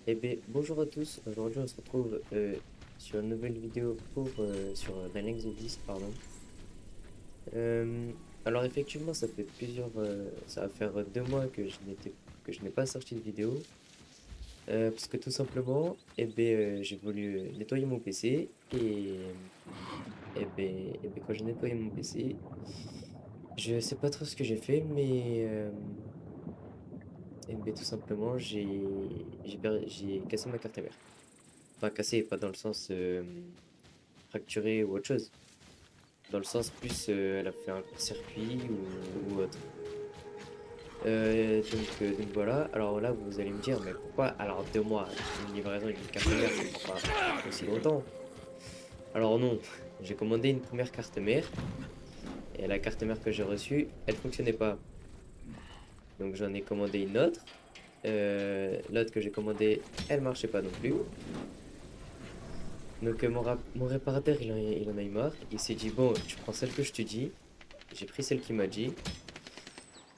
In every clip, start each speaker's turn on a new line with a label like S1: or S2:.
S1: Eh bien, bonjour à tous. Aujourd'hui, on se retrouve sur une nouvelle vidéo sur Dying the Beast, pardon. Euh, alors, effectivement, ça va faire 2 mois que je n'ai pas sorti de vidéo. Parce que tout simplement, j'ai voulu nettoyer mon PC quand j'ai nettoyé mon PC, je sais pas trop ce que j'ai fait, mais tout simplement, j'ai cassé ma carte mère. Enfin, cassé, pas dans le sens fracturé ou autre chose. Dans le sens plus, elle a fait un court-circuit ou autre. Donc voilà. Alors là, vous allez me dire, mais pourquoi? Alors 2 mois, une livraison d'une carte mère, ça prend pas aussi longtemps. Alors non, j'ai commandé une première carte mère et la carte mère que j'ai reçue, elle fonctionnait pas. Donc j'en ai commandé une autre. L'autre que j'ai commandée, elle marchait pas non plus. Donc mon réparateur, il en a eu marre. Il s'est dit, bon, tu prends celle que je te dis. J'ai pris celle qu'il m'a dit.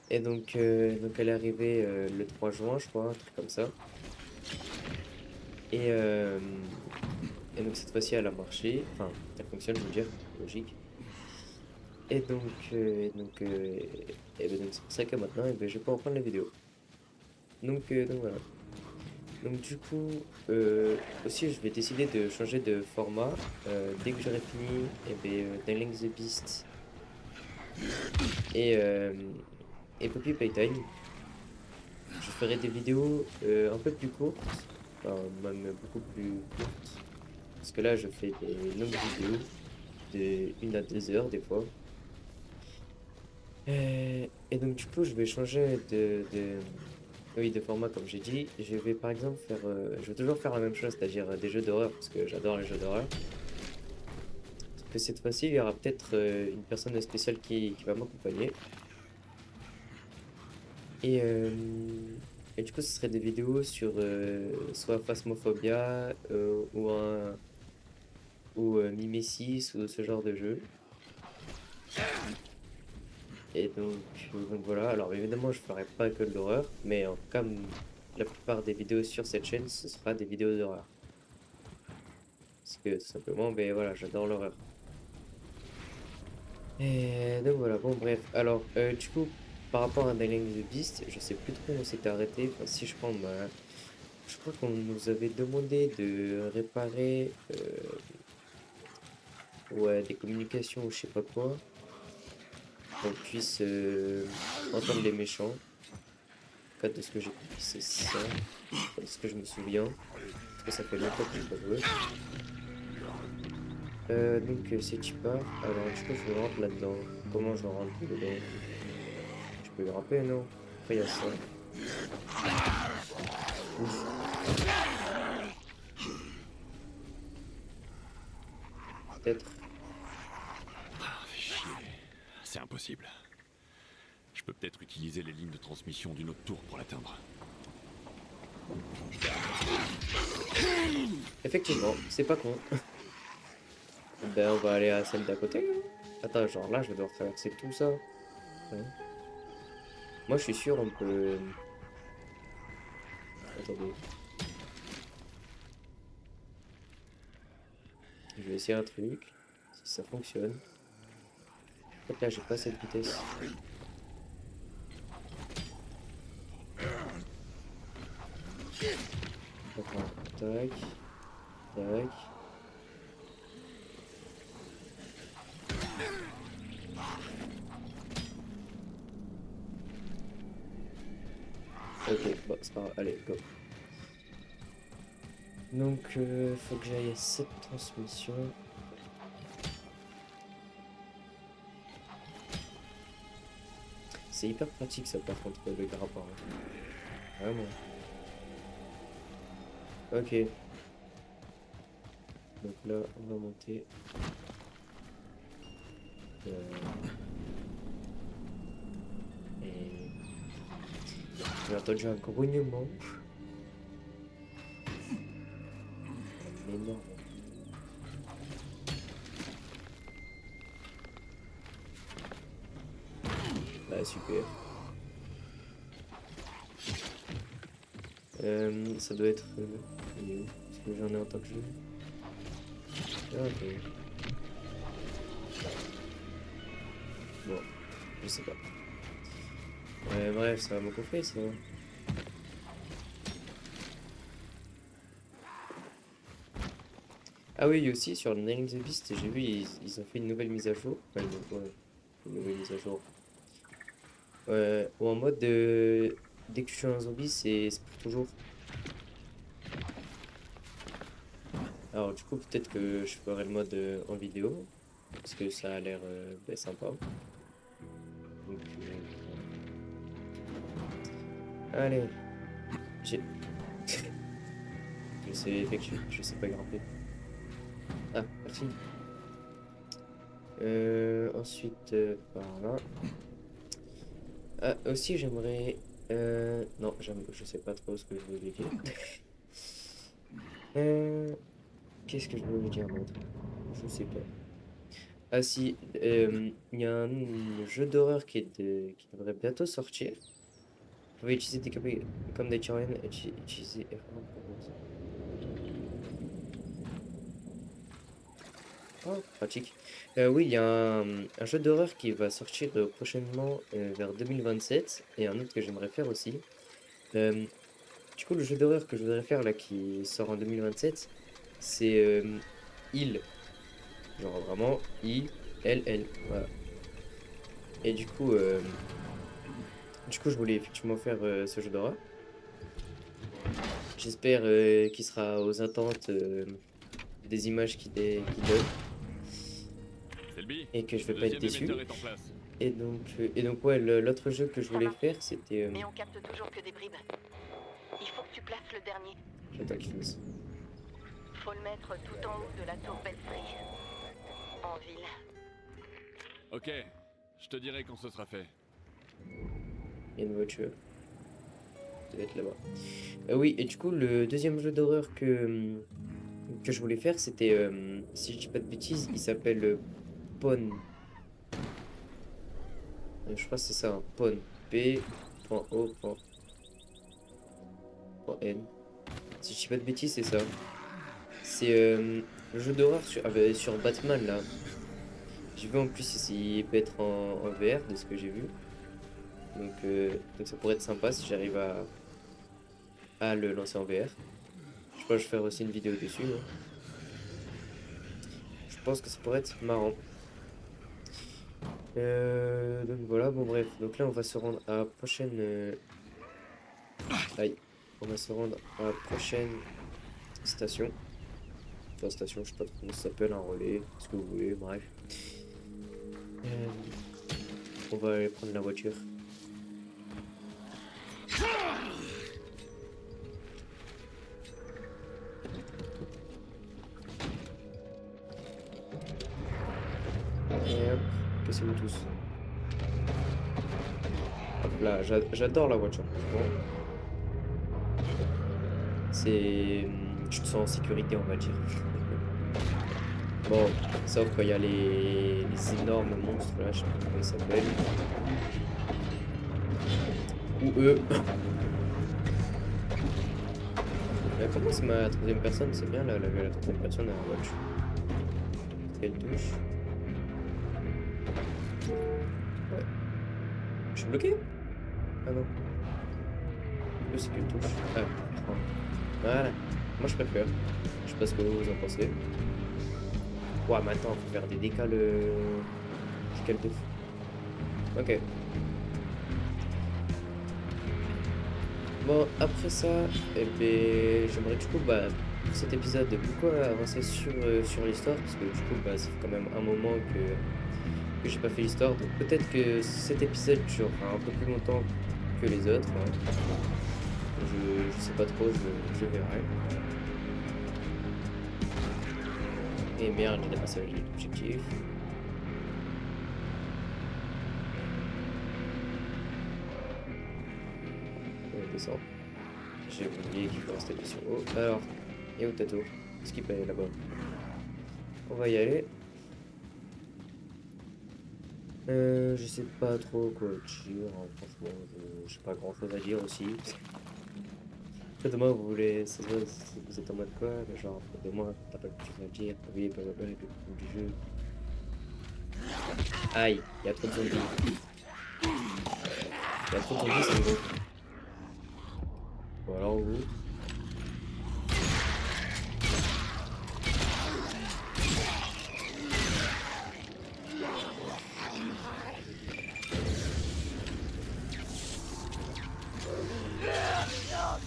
S1: Et donc elle est arrivée le 3 juin, je crois, un truc comme ça. Et, euh, et donc cette fois-ci, elle a marché. Enfin, elle fonctionne, je veux dire, logique. Et donc, euh, et donc, euh, donc c'est pour ça que maintenant, je vais pas reprendre la vidéo. Donc voilà. Donc du coup, aussi, je vais décider de changer de format dès que j'aurai fini Dying the Beast et, euh, et Poppy Playtime. Je ferai des vidéos un peu plus courtes, enfin même beaucoup plus courtes, parce que là je fais des longues vidéos de 1 à 2 heures des fois. Et donc du coup je vais changer oui, de format comme j'ai dit. Je vais par exemple je vais toujours faire la même chose, c'est-à-dire des jeux d'horreur, parce que j'adore les jeux d'horreur. Sauf que cette fois-ci il y aura peut-être une personne spéciale qui va m'accompagner. Et, euh, et du coup, ce serait des vidéos sur soit Phasmophobia ou Mimesis ou ce genre de jeu. Et donc voilà. Alors évidemment, je ferai pas que de l'horreur, mais comme la plupart des vidéos sur cette chaîne, ce sera des vidéos d'horreur. Parce que tout simplement, ben voilà, j'adore l'horreur. Et donc voilà, bon bref. Alors, du coup, par rapport à Dying the Beast, je sais plus trop où on s'était arrêté. Enfin, si je prends Je crois qu'on nous avait demandé de réparer ouais, des communications ou je sais pas quoi, pour qu'on puisse entendre les méchants. En tout cas, de ce que j'ai compris, c'est ça. Enfin, de ce que je me souviens. Parce que ça fait longtemps que j'ai pas joué. C'est Chipar. Alors, du coup, je rentre là-dedans. Comment je rentre dedans? Je peux grimper, non? Après, il y a ça. Ouf, peut-être.
S2: Ah, fais chier. C'est impossible. Je peux peut-être utiliser les lignes de transmission d'une autre tour pour l'atteindre.
S1: Effectivement, c'est pas con. Ben, on va aller à celle d'à côté, hein. Attends, genre là, je vais devoir traverser tout ça. Ouais. Moi, je suis sûr, on peut. Attendez, je vais essayer un truc. Si ça fonctionne. En fait, là, j'ai pas cette vitesse. Attends, tac, tac. Ok, bon, c'est pas grave. Allez, go. Faut que j'aille à cette transmission. C'est hyper pratique, ça, par contre, le grappin, hein. Vraiment. Ok, donc là, on va monter. Euh, et j'ai entendu un grognement. Un énorme. Ah, super. Ça doit être... il est où? Est-ce que j'en ai en tant que jeu? Ah, ok. Bon, je sais pas. Bref, ça va me gonfler ça. Ah oui, aussi sur le Nail the Beast, j'ai vu, ils ont fait une nouvelle mise à jour. Enfin, ouais, une nouvelle mise à jour. Ou en mode dès que je suis un zombie, c'est pour toujours. Alors du coup, peut-être que je ferai le mode en vidéo, parce que ça a l'air sympa. Donc, allez, j'ai... je sais pas grimper. Ah, merci. Ensuite, par là. Ah, aussi, j'aimerais... non, je sais pas trop ce que je voulais dire. Euh, Qu'est-ce que je voulais dire d'autre? Je sais pas. Ah si, il y a un jeu d'horreur qui devrait bientôt sortir. Vous pouvez utiliser des comme des Tyrian et utiliser F1 pour avancer. Oh, pratique. Oui, il y a un jeu d'horreur qui va sortir prochainement vers 2027 et un autre que j'aimerais faire aussi. Euh, du coup, le jeu d'horreur que je voudrais faire là qui sort en 2027, c'est Il. Genre vraiment I-L-L. Voilà. Et du coup, je voulais effectivement faire ce jeu d'horreur. J'espère qu'il sera aux attentes des images qu'il donne
S2: Selby,
S1: et que je
S2: le
S1: vais pas être
S2: deuxième
S1: déçu.
S2: émetteur est en place.
S1: Et donc ouais, l'autre jeu que je
S3: Ça
S1: voulais
S3: marche.
S1: faire, c'était...
S3: Mais on capte toujours que des bribes. Il faut que tu places le dernier.
S1: J'attends qu'il finisse.
S3: Faut le mettre tout en haut de la tour Belfry. En ville.
S2: Ok, je te dirai quand ce sera fait.
S1: Il y a une voiture. Ça doit être là-bas. Oui, et du coup, le deuxième jeu d'horreur que je voulais faire, c'était... si je dis pas de bêtises, il s'appelle Pawn. Je crois que c'est ça, hein, Pawn. P.O.N. Si je dis pas de bêtises, c'est ça. C'est le jeu d'horreur sur Batman, là. J'ai vu en plus il peut être en VR, de ce que j'ai vu. Donc ça pourrait être sympa si j'arrive à le lancer en VR. Je pense que je vais faire aussi une vidéo dessus, hein. Je pense que ça pourrait être marrant. Donc voilà, bon bref. Donc là, on va se rendre à la prochaine... Aïe. On va se rendre à la prochaine station. Enfin, station, je sais pas trop comment ça s'appelle, un relais, ce que vous voulez, bref. Euh, on va aller prendre la voiture. Et hop, cassez-vous tous. Hop là, j'adore la voiture, franchement. C'est... Je te sens en sécurité, on va dire. Bon, sauf quand il y a les énormes monstres là, je sais pas comment ils s'appellent. Ou eux. Comment c'est ma troisième personne? C'est bien là, la troisième personne à la watch. Quelle touche? Ouais. Je suis bloqué? Ah non. C'est quelle touche? Ah, écran. Voilà. Moi je préfère. Je sais pas ce que vous en pensez. Ouais, maintenant, faut faire des décales. Décales de fou. Ok. Bon, après ça, eh ben, j'aimerais du coup, pour cet épisode, beaucoup avancer sur l'histoire, parce que du coup, ça fait quand même un moment que j'ai pas fait l'histoire, donc peut-être que cet épisode durera un peu plus longtemps que les autres, hein. Je sais pas trop, je verrai. Et merde, j'ai dépassé l'objectif. On descend. J'ai oublié qu'il faut rester sur haut. Alors, et où Tato? Est-ce qu'il peut aller là-bas? On va y aller. Je sais pas trop quoi dire, hein, franchement, j'ai pas grand chose à dire aussi. Demain, vous voulez. Vous êtes en mode quoi? Genre, demain, t'as pas quelque chose à dire. Oui, blablabla, et puis le bout du jeu. Aïe, y'a trop de zombies. Y'a trop de zombies, c'est bon. Bon, alors, vous.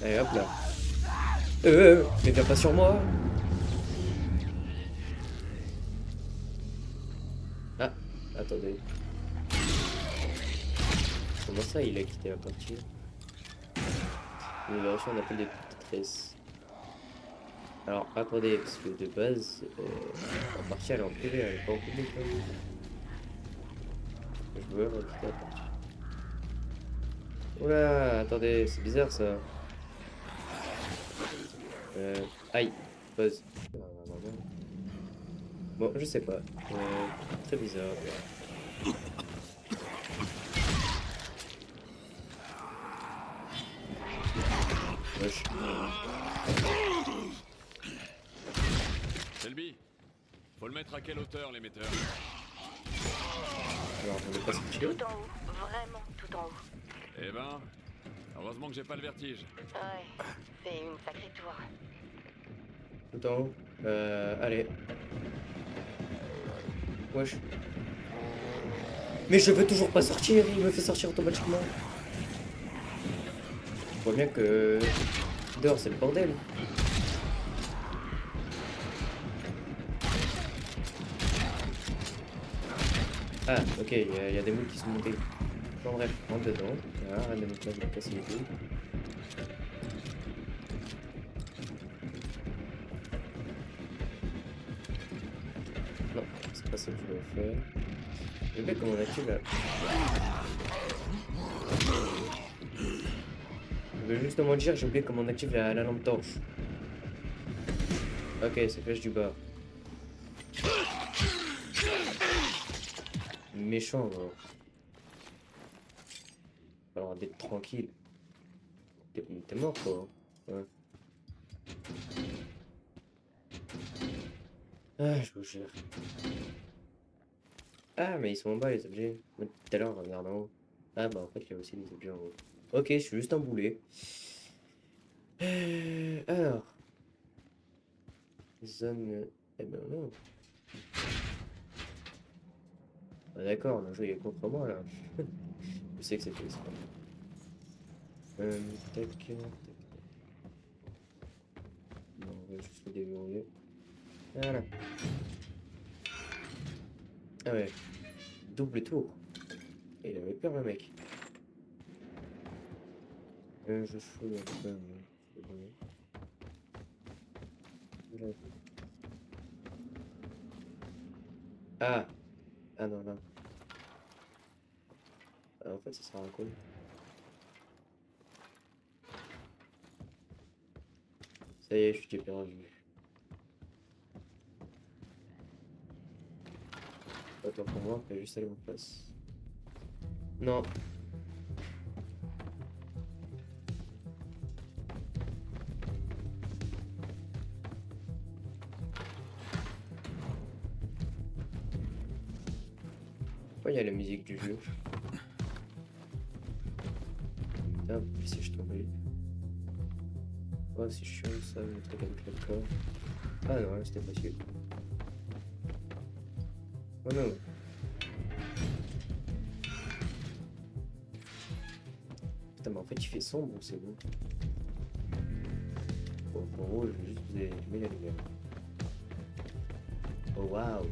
S1: Allez, hop là. Mais viens pas sur moi. Ah, attendez. Comment ça, il a quitté la partie? Il a reçu un appel de détresse. Alors, attendez, parce que de base, la partie elle est en privé, elle est pas en public. Hein. Le joueur a quitté la partie. Oula, attendez, c'est bizarre ça. Aïe, pause. Bon, je sais pas. Très bizarre. Wesh.
S2: Selby, faut le mettre à quelle hauteur, l'émetteur?
S1: Alors, on est pas sorti.
S3: Tout en haut, vraiment tout en haut.
S2: Eh ben, heureusement que j'ai pas le vertige.
S3: Ouais, c'est une sacrée tour.
S1: Tout en haut. Allez. Wesh. Mais je veux toujours pas sortir, il me fait sortir automatiquement. Je vois bien que dehors c'est le bordel. Ah, ok, il y a des moules qui sont montés. Bon, bref, rentre dedans. Voilà, rien de nous plaire de casser les couilles. Non, c'est pas ça que je voulais faire. Je vais comment on active là. Je veux justement dire, j'ai oublié comment on active la lampe torche. Ok, c'est flèche du bas. Méchant, gros. Alors, d'être tranquille. T'es mort, quoi. Ouais. Ah, je vous jure. Ah, mais ils sont en bas, les objets. Moi, tout à l'heure, on regarde en haut. Ah, bah, en fait, il y a aussi des objets en haut. Ok, je suis juste un boulet. Alors. Zone. Eh ben non. Ah, d'accord, le jeu il est contre moi là. Je sais que c'était ça. Tac, tac. Non, on va juste le déverrouiller. Voilà. Ah ouais. Double tour. Et il avait peur le mec. Je fouille un peu. C'est bon. Voilà. Ah! Ah non, là. Ah, en fait, ça sera un coup. Ça y est, je t'ai perdu. Attends pour moi, on va juste aller en face. Non. Pourquoi il y a la musique du jeu? Putain, puis si je tombais. Oh, c'est chiant ça, le truc avec le corps. Ah non, là, c'était facile. Oh non. Putain, mais en fait, il fait sombre, c'est bon. Bon, en gros, je vais juste vous allumer la lumière. Oh waouh!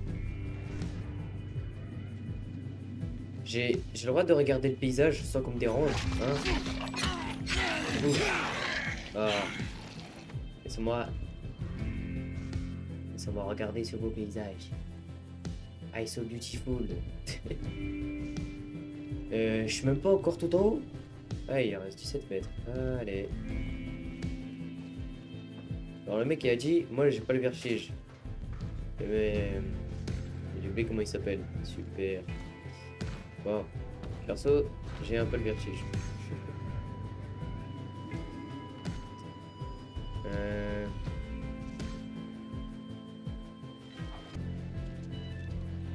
S1: J'ai le droit de regarder le paysage sans qu'on me dérange, hein? Ouf. Ah. Laissez-moi regarder ce beau paysage. Ah, so beautiful. Je suis même pas encore tout en haut. Ah, il reste 17 mètres. Allez. Alors le mec il a dit, moi j'ai pas le vertige. Mais j'ai oublié comment il s'appelle. Super. Bon, perso, j'ai un peu le vertige.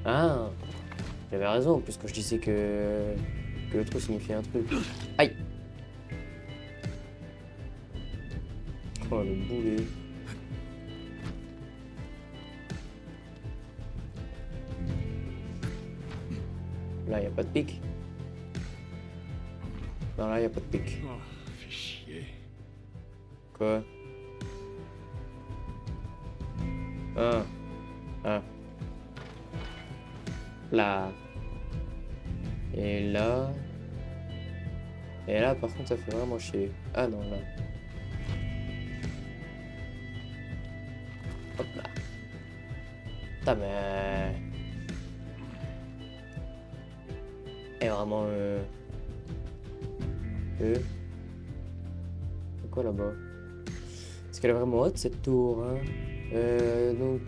S1: Ah, j'avais raison, puisque je disais que le trou signifiait un truc. Aïe. Oh, le boulet. Là, y a pas de pic. Non, là, y a pas de pic.
S2: Oh, fais chier.
S1: Quoi? Ah. Ah. Là. Et là. Et là, par contre, ça fait vraiment chier. Ah non, là. Hop là. Putain, mais... est vraiment... C'est quoi là-bas? Est-ce qu'elle est vraiment haute, cette tour, hein? Donc...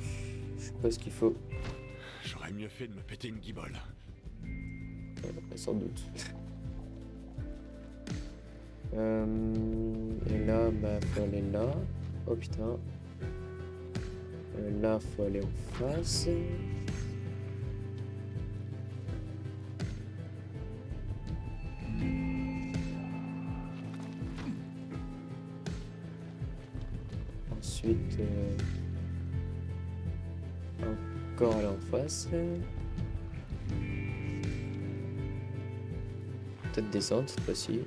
S1: Je sais pas ce qu'il faut.
S2: J'aurais mieux fait de me péter une guibole.
S1: Sans doute. Et là, bah, faut aller là. Oh putain. Là, faut aller en face. Ensuite, encore aller en face. Peut-être descendre cette fois-ci.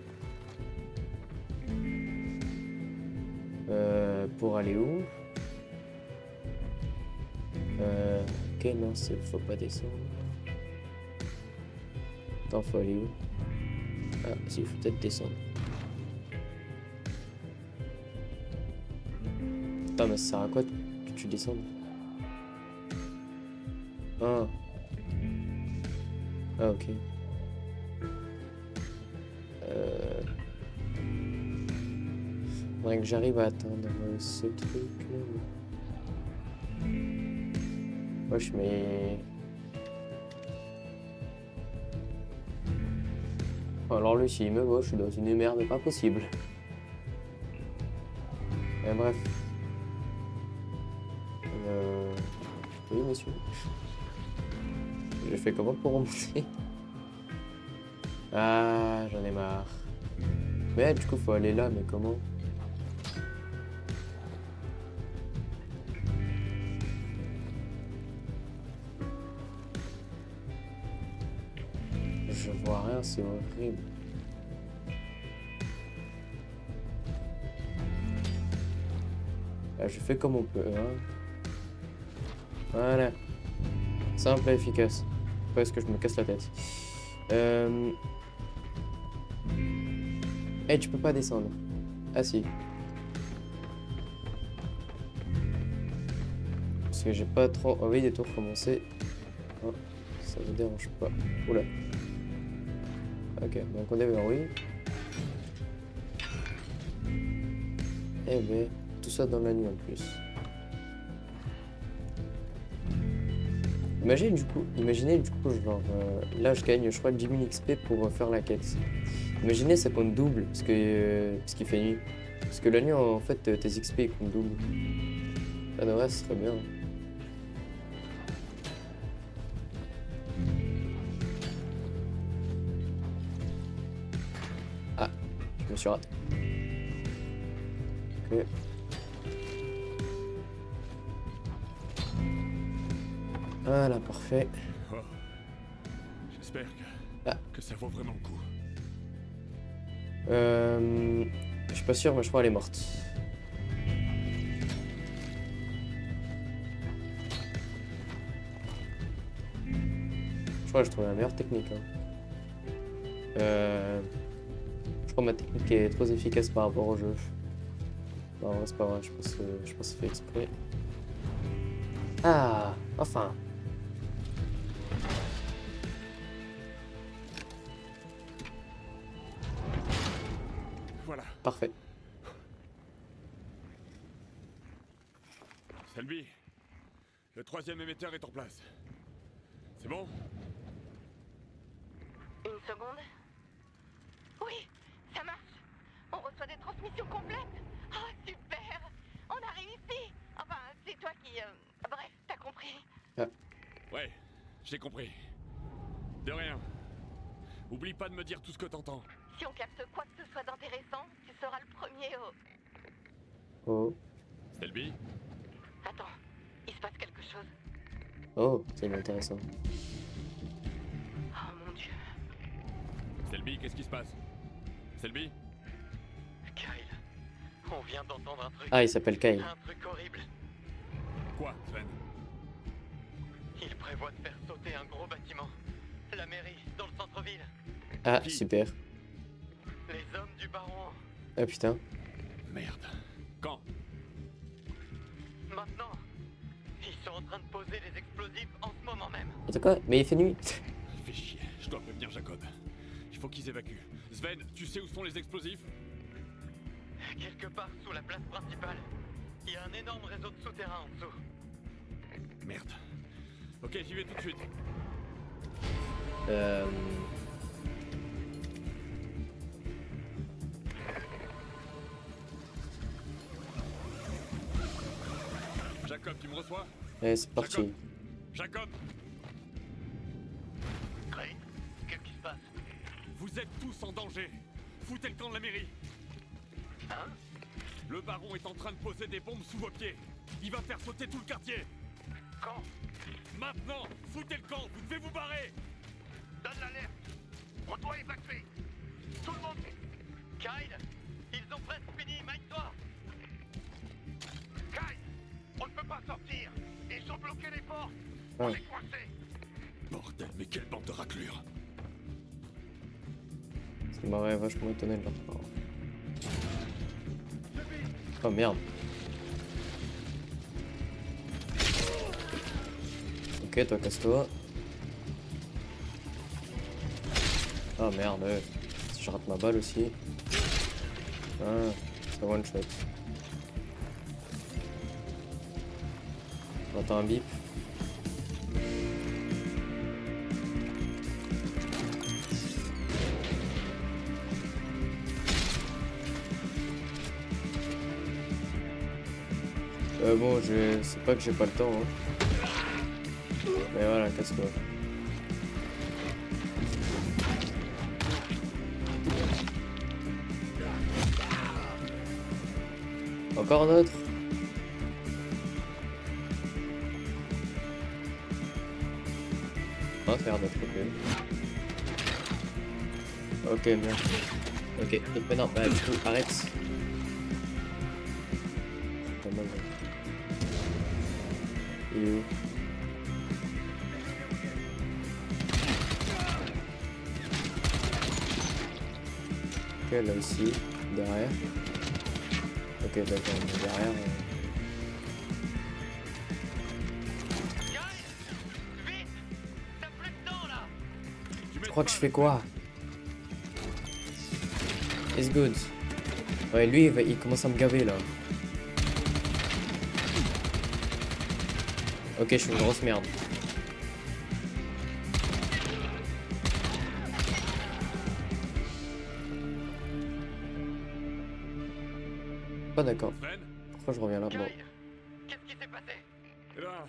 S1: Pour aller où? Ok, non, faut pas descendre. Attends, faut aller où? Ah, si, faut peut-être descendre. Attends, mais ça sert à quoi que tu descendes? Ah. Ah, ok. Faudrait que j'arrive à atteindre ce truc là. Wesh, mais... Alors lui, s'il me voit, je suis dans une merde pas possible. Et bref. Oui, monsieur. J'ai fait comment pour remonter? Ah, j'en ai marre. Mais du coup, faut aller là, mais comment? Je vois rien, c'est horrible. Là, je fais comme on peut, hein. Voilà. Simple et efficace. Pourquoi est-ce que je me casse la tête? Eh, tu peux pas descendre. Ah si. Parce que j'ai pas trop envie de tout recommencer. Oh, ça me dérange pas. Oula. Ok, donc on déverrouille. Eh ben, tout ça dans la nuit en plus. Imaginez du coup, genre, là je gagne, je crois, 10 000 XP pour faire la quête. Imaginez, ça compte double, parce qu'il fait nuit. Parce que la nuit, en fait, tes XP ils comptent double. Ça devrait, ce serait bien. Ah, je me suis raté. Ok. Voilà, parfait.
S2: Oh. J'espère que ça vaut vraiment le coup.
S1: Je suis pas sûr, mais je crois qu'elle est morte. Je crois que j'ai trouvé la meilleure technique. Hein. Je crois que ma technique est trop efficace par rapport au jeu. Non, c'est pas vrai, je pense que c'est fait exprès. Ah, enfin.
S2: Voilà.
S1: Parfait.
S2: Selby, le 3e émetteur est en place. C'est bon?
S3: Une seconde. Oui, ça marche. On reçoit des transmissions complètes. Oh, super. On a réussi. Enfin, c'est toi qui... Bref, t'as compris.
S2: Ouais, j'ai compris. De rien. Oublie pas de me dire tout ce que t'entends.
S3: Si on capte quoi que ce soit d'intéressant, tu seras le premier au...
S1: Oh,
S2: Selby?
S3: Attends, il se passe quelque chose.
S1: oh, c'est intéressant.
S3: Oh mon dieu.
S2: Selby, qu'est-ce qui se passe? Selby?
S4: Kyle, on vient d'entendre un truc.
S1: Ah, il s'appelle Kyle.
S4: Un truc horrible.
S2: Quoi, Sven?
S4: Il prévoit de faire sauter un gros bâtiment. La mairie, dans le centre-ville.
S1: Ah,
S2: Qui?
S1: super.
S4: Les hommes du baron.
S1: Ah putain.
S2: Merde. Quand?
S4: Maintenant, ils sont en train de poser les explosifs en ce moment même.
S1: Attends quoi? Mais il fait nuit.
S2: Fais chier, je dois prévenir Jacob. Il faut qu'ils évacuent. Sven, tu sais où sont les explosifs?
S4: Quelque part sous la place principale, il y a un énorme réseau de souterrains en dessous.
S2: Merde. Ok, j'y vais tout de suite.
S1: Euh...
S2: Jacob, tu me reçois?
S1: Ouais, c'est parti.
S2: Jacob!
S4: Craig, qu'est-ce qui se passe?
S2: Vous êtes tous en danger. Foutez le camp de la mairie.
S4: Hein?
S2: Le baron est en train de poser des bombes sous vos pieds. Il va faire sauter tout le quartier.
S4: Quand?
S2: Maintenant, foutez le camp, vous devez vous barrer.
S4: Donne l'alerte. On doit évacuer. Tout le monde. Kyle, ils ont presque fini, maille-toi. Kyle, on ne peut pas sortir. Ils ont bloqué les portes.
S1: Ah.
S4: On est coincés.
S2: Bordel, mais quelle bande de raclures.
S1: Ça m'aurait vachement étonné de leur part. Oh merde. Ok, toi casse-toi. Oh merde. Si je rate ma balle aussi. Ah, c'est one shot. J'entends un bip. Bon, je sais pas que j'ai pas le temps, hein. Mais voilà, casse-toi. Encore un autre. On va faire notre problème. Ok, merde. Ok, mais non, bah du coup, arrête. Pas mal. Il est où? Ok, là aussi, derrière. Ok, d'accord, on est derrière.
S4: Kyle, vite. T'as plus de temps là.
S1: Je crois que je fais quoi? It's good. Ouais, lui, il commence à me gaver là. Ok, je suis une grosse merde. Pas d'accord.
S2: Sven?
S1: Pourquoi je reviens là? Bon.
S4: Kyle, qu'est-ce qui s'est passé?
S2: Eh ben,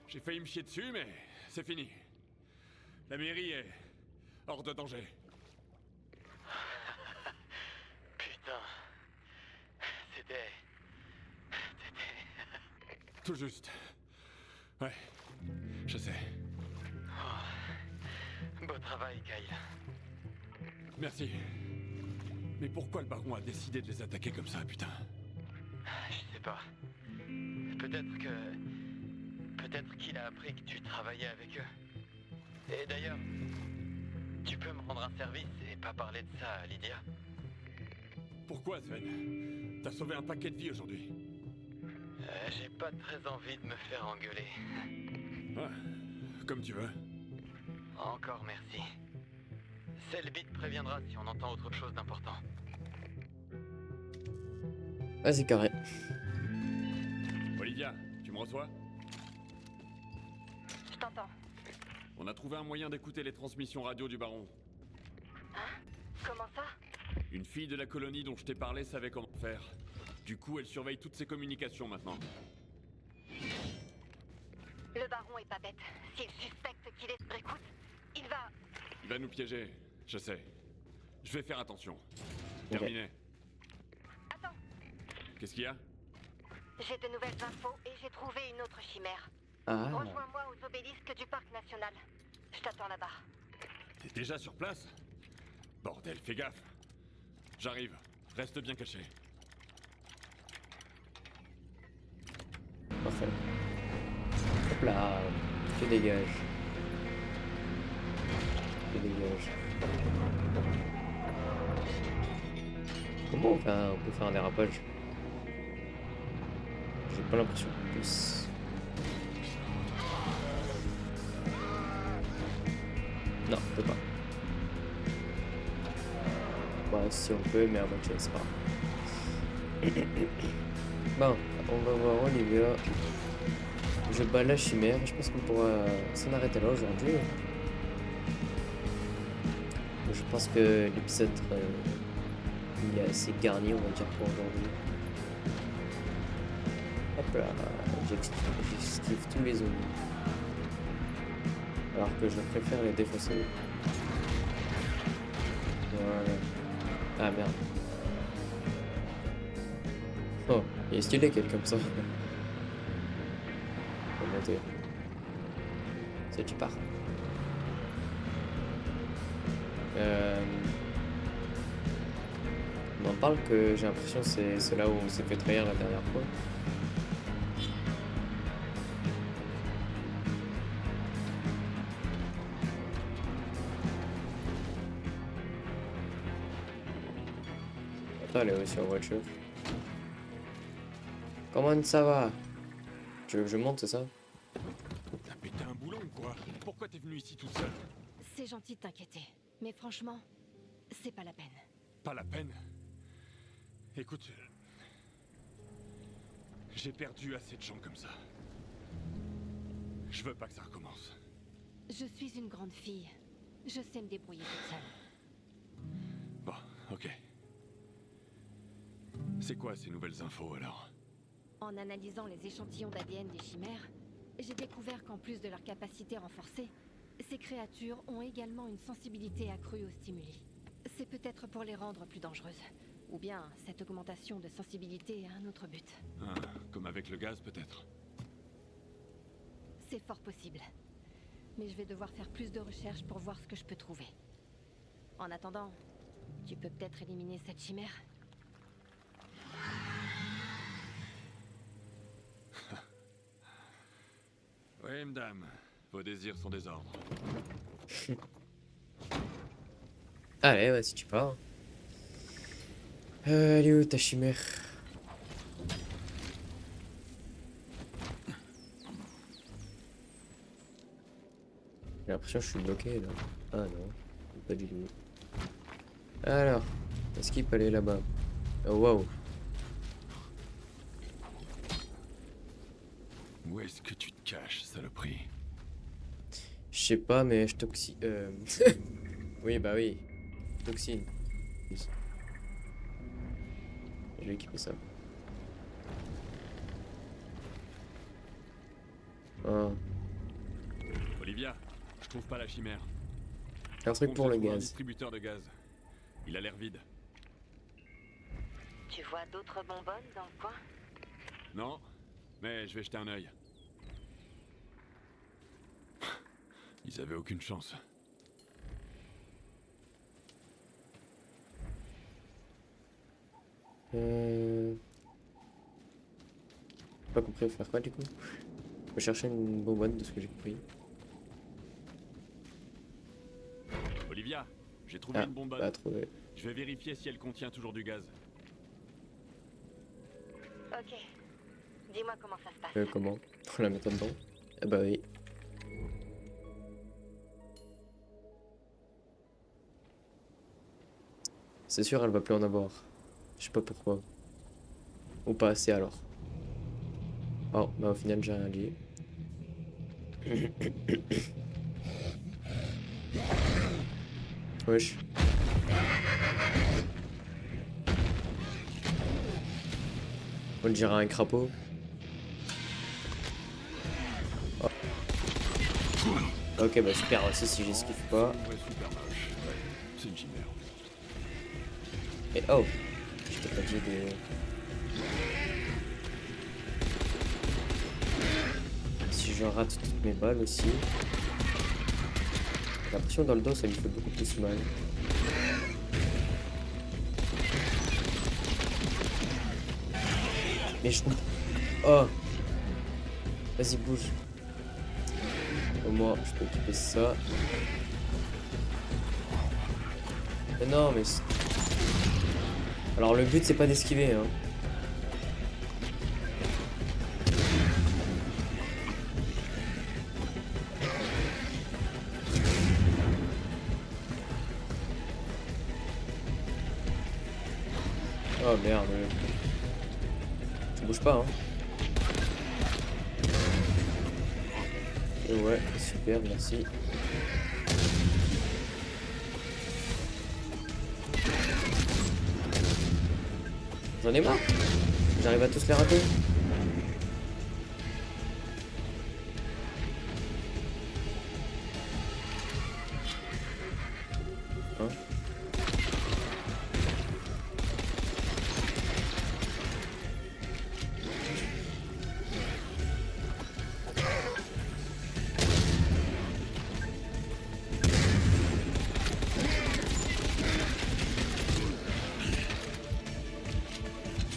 S2: j'ai failli me chier dessus, mais c'est fini. La mairie est hors de danger.
S4: Putain. C'était...
S2: Tout juste. Ouais, je sais.
S4: Beau travail, Kyle.
S2: Merci. Mais pourquoi le baron a décidé de les attaquer comme ça, putain?
S4: Je sais pas. Peut-être que... Peut-être qu'il a appris que tu travaillais avec eux. Et d'ailleurs, tu peux me rendre un service et pas parler de ça à Lydia?
S2: Pourquoi, Sven? T'as sauvé un paquet de vies aujourd'hui.
S4: J'ai pas très envie de me faire engueuler.
S2: Ouais, comme tu veux.
S4: Encore merci. Selby te préviendra si on entend autre chose d'important.
S1: Vas-y, carré.
S2: Olivia, tu me reçois?
S3: Je t'entends.
S2: On a trouvé un moyen d'écouter les transmissions radio du baron.
S3: Comment ça?
S2: Une fille de la colonie dont je t'ai parlé savait comment faire. Du coup, elle surveille toutes ses communications maintenant.
S3: Le baron est pas bête. S'il suspecte qu'il est... Écoute, il va...
S2: Il va nous piéger, je sais. Je vais faire attention.
S1: Ok.
S2: Terminé.
S3: Attends,
S2: Qu'est-ce qu'il y a?
S3: j'ai de nouvelles infos et j'ai trouvé une autre chimère.
S1: Ah,
S3: Rejoins-moi aux obélisques du parc national. Je t'attends là-bas.
S2: T'es déjà sur place? Bordel, fais gaffe. J'arrive. Reste bien caché.
S1: parfait. Hop là, que dégage. Que dégage. Comment on peut faire un dérapage? J'ai pas l'impression qu'on puisse. Non, on peut pas. Bah si on peut, mais à moitié, c'est pas grave. Bon, on va voir Olivia. Je bats la chimère, je pense qu'on pourra s'en arrêter là aujourd'hui. Je pense que l'épisode il est assez garni, on va dire, pour aujourd'hui. Hop là, j'esquive tous les zombies. Alors que je préfère les défoncer. Voilà. Ah merde. Oh, il est stylé quelqu'un comme ça. On va monter. C'est du part. On en parle que j'ai l'impression que c'est là où on s'est fait trahir la dernière fois. Attends, elle est aussi en voiture. Comment ça va? Tu veux que je monte, c'est ça?
S2: T'as pété un boulon ou quoi? Pourquoi t'es venu ici toute seule?
S5: C'est gentil de t'inquiéter, mais franchement, c'est pas la peine.
S2: Pas la peine. Écoute, j'ai perdu assez de gens comme ça. Je veux pas que ça recommence.
S5: Je suis une grande fille. Je sais me débrouiller toute seule.
S2: Bon, ok. C'est quoi ces nouvelles infos alors?
S5: En analysant les échantillons d'ADN des chimères, j'ai découvert qu'en plus de leur capacité renforcée, ces créatures ont également une sensibilité accrue aux stimuli. C'est peut-être pour les rendre plus dangereuses. Ou bien cette augmentation de sensibilité a un autre but.
S2: Ah, comme avec le gaz peut-être.
S5: C'est fort possible. Mais je vais devoir faire plus de recherches pour voir ce que je peux trouver. En attendant, tu peux peut-être éliminer cette chimère?
S2: Oui, madame. Vos désirs sont des ordres.
S1: Allez, ouais, si tu pars. Elle est où ta chimère? J'ai l'impression que je suis bloqué là. Ah non, pas du tout. Alors, est-ce qu'il peut aller là-bas? Oh waouh.
S2: Où est-ce que tu te caches, saloperie?
S1: Je sais pas, mais je toxine. Oui, bah oui. Toxine. Je vais équiper ça. Ah.
S2: Olivia, je trouve pas la chimère.
S1: Un truc
S2: Contre,
S1: pour le
S2: j'ai trouvé un
S1: gaz.
S2: distributeur de gaz. Il a l'air vide.
S3: Tu vois d'autres bonbonnes dans le coin?
S2: Non, mais je vais jeter un œil. Ils avaient aucune chance.
S1: Pas compris faire quoi du coup? Je vais chercher une bonbonne de ce que j'ai compris.
S2: Olivia, j'ai trouvé
S1: Ah,
S2: une bonbonne.
S1: pas trouvé.
S2: Je vais vérifier si elle contient toujours du gaz.
S3: Ok. Dis-moi comment ça se passe.
S1: Comment? On la met dedans? Ah bah oui. C'est sûr, elle va plus en avoir. Je sais pas pourquoi. Ou pas assez alors. Oh, bah au final, j'ai rien dit. Wesh. On dirait un crapaud. Oh. Ok, bah super, aussi si j'esquive pas.
S2: Ouais, super moche. Ouais, c'est une chimère.
S1: Et oh, je t'ai pas dit de... Si je rate toutes mes balles aussi. J'ai l'impression dans le dos ça lui fait beaucoup plus mal. Mais je comprends. Oh, vas-y bouge. Au moins je peux occuper ça. Mais non mais... Alors le but c'est pas d'esquiver hein. Oh merde. Tu bouges pas hein. Et ouais, super, merci. J'en ai marre. J'arrive à tous les rater. Hein?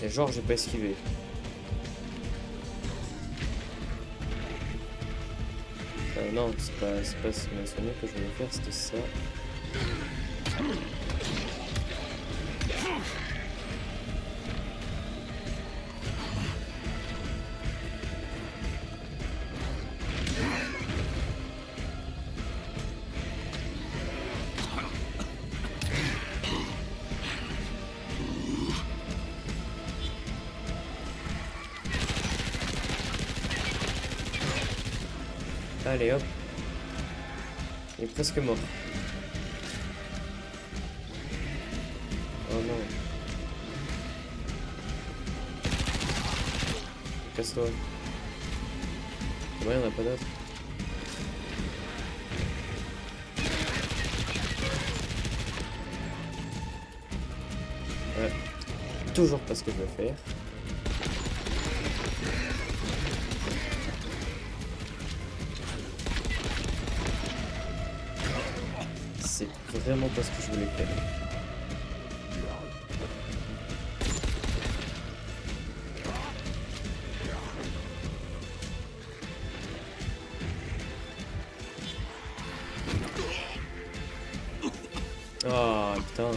S1: Et genre j'ai pas esquivé. Non, c'est pas ce mentionné que je voulais faire, c'était ça. Allez hop. Il est presque mort. Oh non. Casse-toi. Ouais, on a pas d'autre. Ouais. Toujours pas ce que je veux faire. C'est vraiment pas ce que je voulais faire. Ah putain.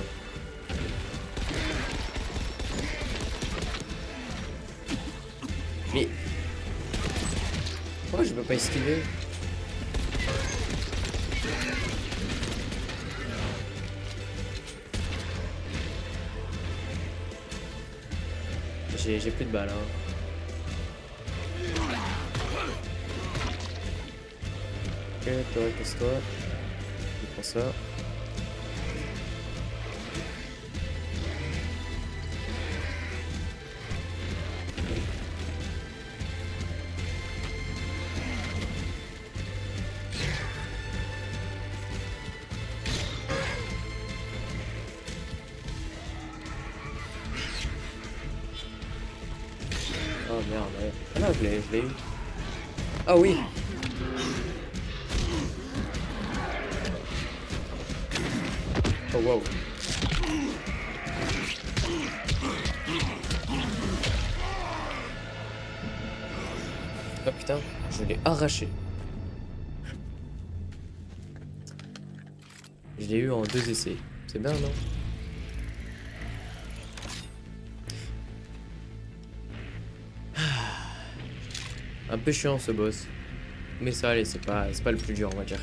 S1: Mais pourquoi je peux pas esquiver? J'ai plus de balles hein. Ok, toi, casse-toi. Je prends ça. Oh merde, ouais. Ah là, je l'ai eu. Ah oui. Oh wow. Oh putain, je l'ai arraché. Je l'ai eu en 2 essais. C'est bien, non? Un peu chiant ce boss. Mais ça allez, c'est pas le plus dur, on va dire.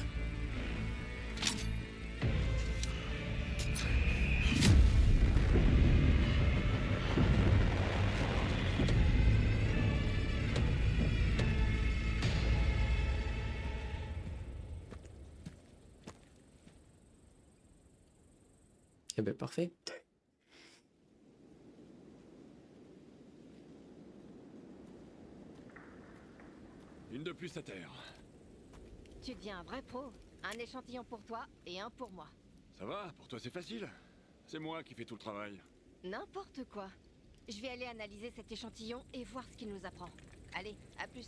S1: Eh ben parfait.
S2: Une de plus à terre.
S5: Tu deviens un vrai pro. Un échantillon pour toi et un pour moi.
S2: Ça va, pour toi c'est facile. C'est moi qui fais tout le travail.
S5: N'importe quoi. Je vais aller analyser cet échantillon et voir ce qu'il nous apprend. Allez, à plus.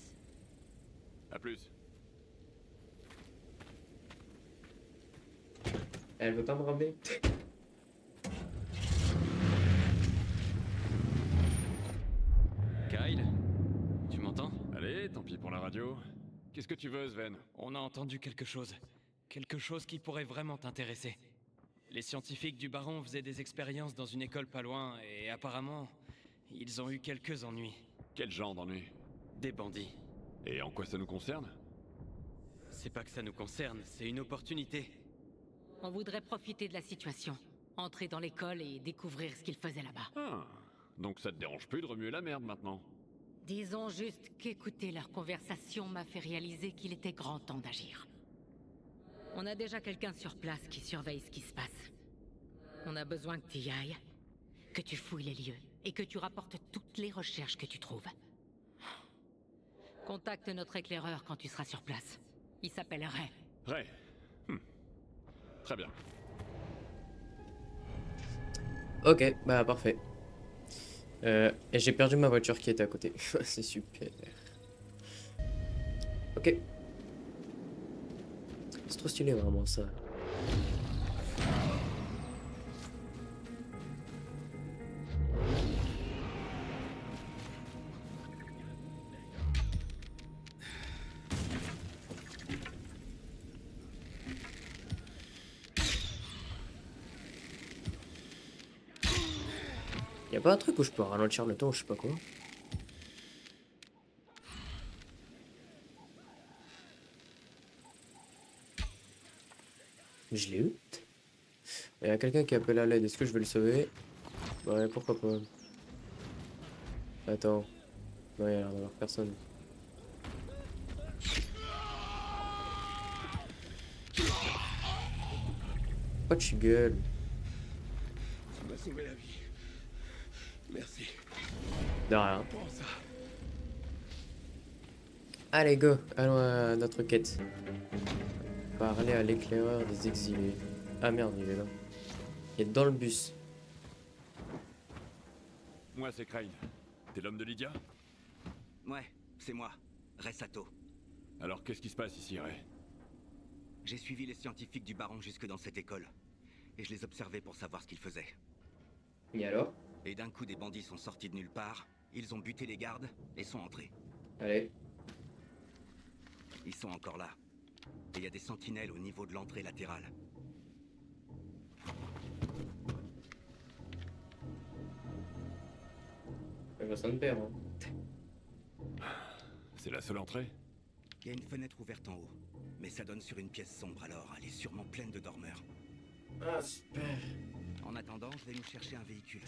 S2: À plus.
S1: Elle veut pas me ramener.
S6: Kyle, tu m'entends?
S2: Allez, tant pis pour la radio. Qu'est-ce que tu veux, Sven?
S6: On a entendu quelque chose. Quelque chose qui pourrait vraiment t'intéresser. Les scientifiques du Baron faisaient des expériences dans une école pas loin, et apparemment, ils ont eu quelques ennuis.
S2: Quel genre d'ennui?
S6: Des bandits.
S2: Et en quoi ça nous concerne?
S6: C'est pas que ça nous concerne, c'est une opportunité.
S7: On voudrait profiter de la situation, entrer dans l'école et découvrir ce qu'ils faisaient là-bas.
S2: Ah, donc ça te dérange plus de remuer la merde maintenant?
S7: Disons juste qu'écouter leur conversation m'a fait réaliser qu'il était grand temps d'agir. On a déjà quelqu'un sur place qui surveille ce qui se passe. On a besoin que tu y ailles, que tu fouilles les lieux et que tu rapportes toutes les recherches que tu trouves. Contacte notre éclaireur quand tu seras sur place. Il s'appelle Ray.
S2: Ray. Très bien.
S1: Ok, bah parfait. Et j'ai perdu ma voiture qui était à côté. C'est super. Ok. C'est trop stylé vraiment ça. Y'a pas un truc où je peux ralentir le temps ou je sais pas quoi? Je l'ai eu. Il y a quelqu'un qui appelle à l'aide, est-ce que je vais le sauver? Ouais, pourquoi pas. Attends. Non, il y a l'air d'avoir personne. Pourquoi tu gueules?
S8: Ça m'a sauvé la vie. Merci
S1: De rien.
S8: pour ça.
S1: Allez, go, allons à notre quête. Parler à l'éclaireur des exilés. Ah merde, il est là. Il est dans le bus.
S2: Moi, c'est Crane. T'es l'homme de Lydia?
S9: Ouais, c'est moi, Ray Sato.
S2: Alors, qu'est-ce qui se passe ici, Ray?
S9: J'ai suivi les scientifiques du Baron jusque dans cette école. Et je les observais pour savoir ce qu'ils faisaient.
S1: Et alors?
S9: Et d'un coup, des bandits sont sortis de nulle part, ils ont buté les gardes et sont entrés.
S1: Allez.
S9: Ils sont encore là. Et il y a des sentinelles au niveau de l'entrée latérale.
S1: Ça me perd, hein.
S2: C'est la seule entrée?
S9: Il y a une fenêtre ouverte en haut. Mais ça donne sur une pièce sombre alors, elle est sûrement pleine de dormeurs.
S1: Ah, super.
S9: En attendant, je vais nous chercher un véhicule.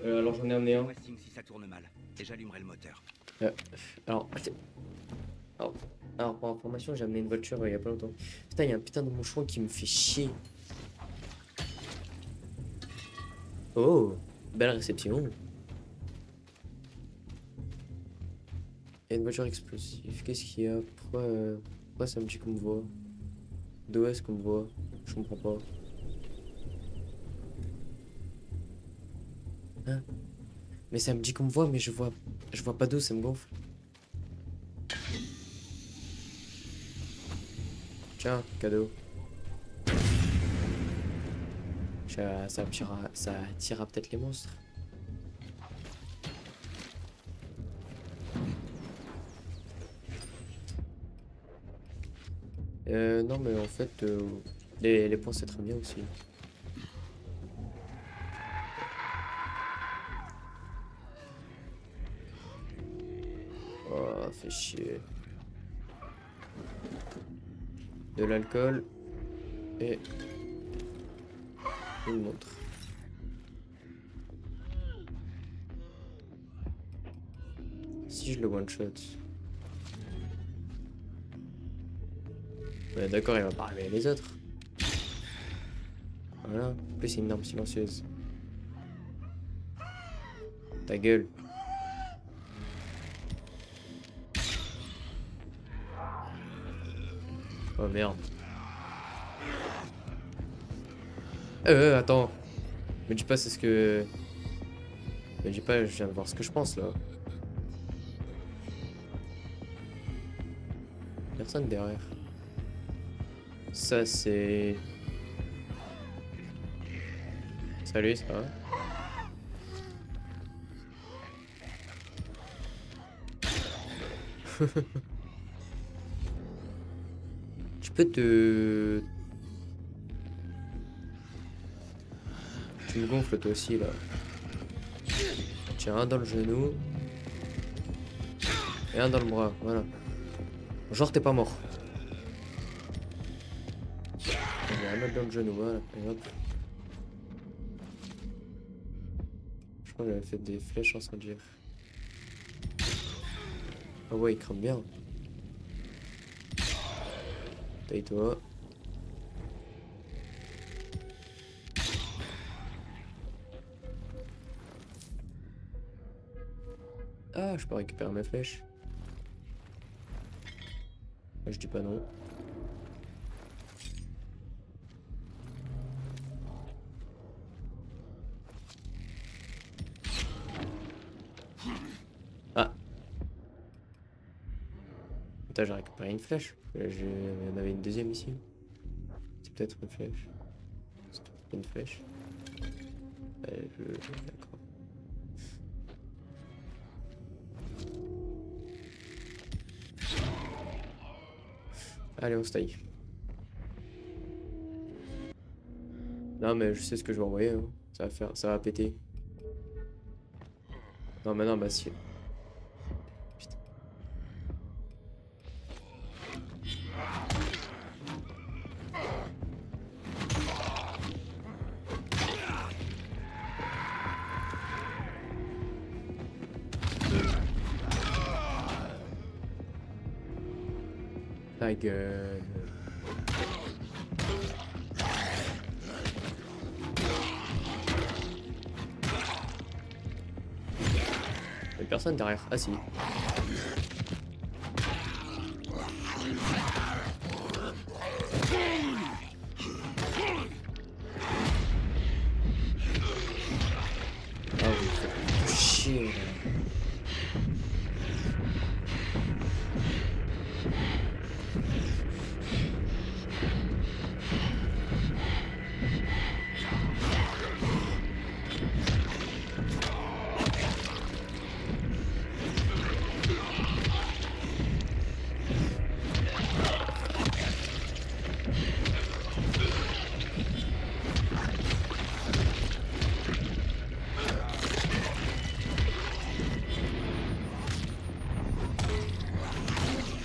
S1: Alors j'en ai amené un.
S9: Fais-moi signe si ça tourne mal. Et j'allumerai le moteur.
S1: Alors, alors, pour information, j'ai amené une voiture il y a pas longtemps. Putain, il y a un putain de moucheron qui me fait chier. Oh, belle réception. Il y a une voiture explosive. Qu'est-ce qu'il y a? Pourquoi ça me dit qu'on me voit? D'où est-ce qu'on me voit? Je comprends pas. Hein? Mais ça me dit qu'on me voit, mais je vois pas d'où, ça me gonfle. Tiens, cadeau. Ça attirera peut-être les monstres. Non mais en fait, les points c'est très bien aussi. Oh, fait chier. De l'alcool et une montre. Si je le one shot. Ouais, d'accord, il va pas réveiller les autres. Voilà, en plus c'est une arme silencieuse. Ta gueule. Oh merde. Attends. Me dis pas c'est ce que... Me dis pas, je viens de voir ce que je pense là. Personne derrière. Ça c'est... Salut, ça va? Tu peux te... Tu me gonfles toi aussi là. Tiens, un dans le genou. Et un dans le bras, voilà. Genre t'es pas mort. Il y a un autre dans le genou, voilà. Et hop. Je crois que j'avais fait des flèches incendiaires. Ah ouais, il crame bien. Taille-toi. Ah, je peux récupérer mes flèches. Je dis pas non. Ah. Putain, j'ai récupéré une flèche. Il y en avait une deuxième ici. C'est peut-être une flèche. C'est peut-être une flèche. D'accord. Allez, on se taille. Non, mais je sais ce que je vais envoyer. Hein. Ça va faire, ça va péter. Non, mais non, bah si. Putain. Ta gueule. Il y a personne derrière. Ah si. Ah vous me faites chier là.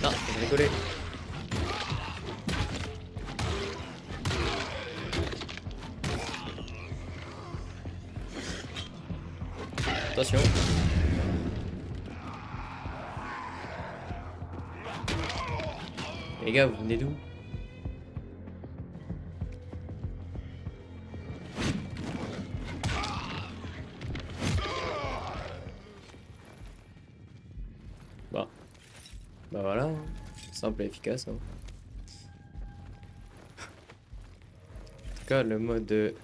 S1: Non, j'ai rigolé. Attention. Les gars, vous venez d'où? Bah. Bah voilà. Hein. Simple et efficace. Hein. En tout cas, le mode...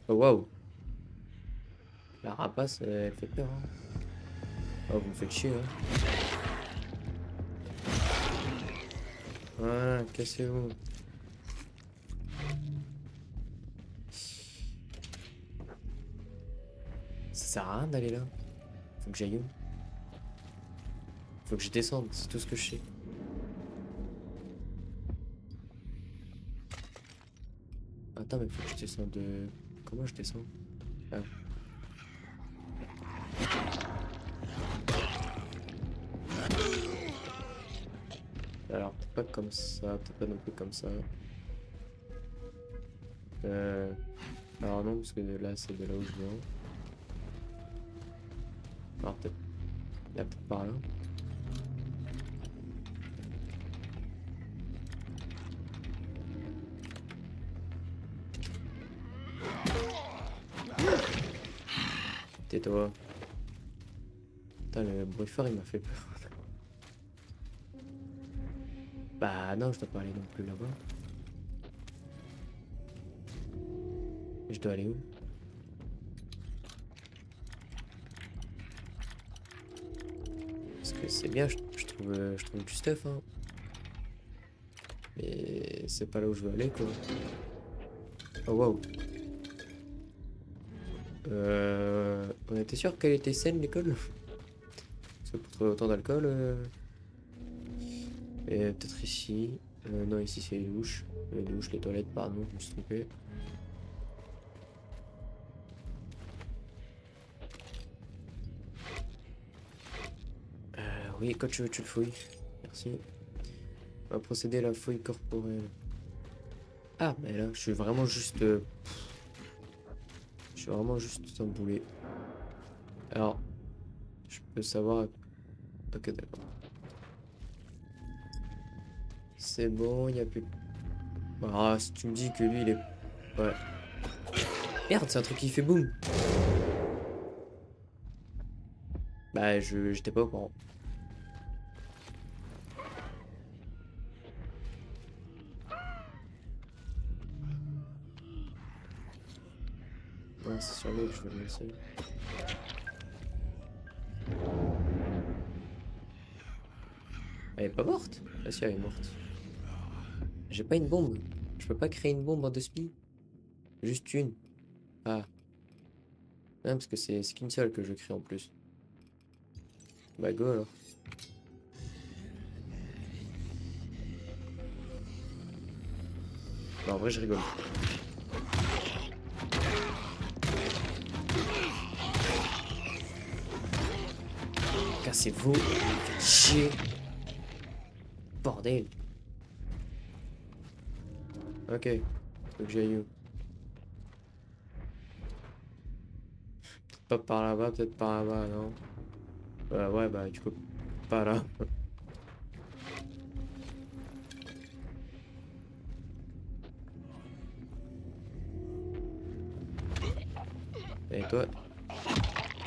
S1: Oh waouh. La rapace, elle fait peur. Hein. Oh, vous me faites chier. Hein. Voilà, cassez-vous. Ça sert à rien d'aller là. Faut que j'aille où? Faut que je descende, c'est tout ce que je sais. Attends, mais faut que je descende de... Comment je descends? Ah. Alors, peut-être pas comme ça, peut-être pas non plus comme ça. Alors non, parce que de là, c'est de là où je viens. Alors peut-être... Il y a peut-être par là. Tais-toi. Putain, le bruit fort, il m'a fait peur. Bah non, je dois pas aller non plus là-bas. Je dois aller où? Parce que c'est bien, je trouve du stuff, hein. Mais c'est pas là où je veux aller, quoi. Oh waouh. On était sûr qu'elle était saine, l'école? Parce que pour trouver autant d'alcool... Et peut-être ici. Non, ici c'est les douches. Les douches, les toilettes, pardon, je me suis trompé. Oui, quand tu veux, tu le fouilles. Merci. On va procéder à la fouille corporelle. Ah, mais là, je suis vraiment juste... je suis vraiment juste un boulet. Alors, je peux savoir... Ok, d'accord. C'est bon, il n'y a plus... Ah, si tu me dis que lui, il est... Ouais. Merde, c'est un truc qui fait boum. Bah, j'étais pas au courant. Non, c'est sur lui que je veux le lancer. Elle est pas morte? Ah si, elle est morte. J'ai pas une bombe. Je peux pas créer une bombe en 2 spi. Juste une. Ah. Non, parce que c'est qu'une seule que je crée en plus. Bah go alors. Bah, en vrai je rigole. Cassez-vous. Faites chier. Bordel. Ok. Faut que j'aille où? Peut-être pas par là-bas, peut-être par là-bas, non? Ouais, bah du coup, pas là. Et toi,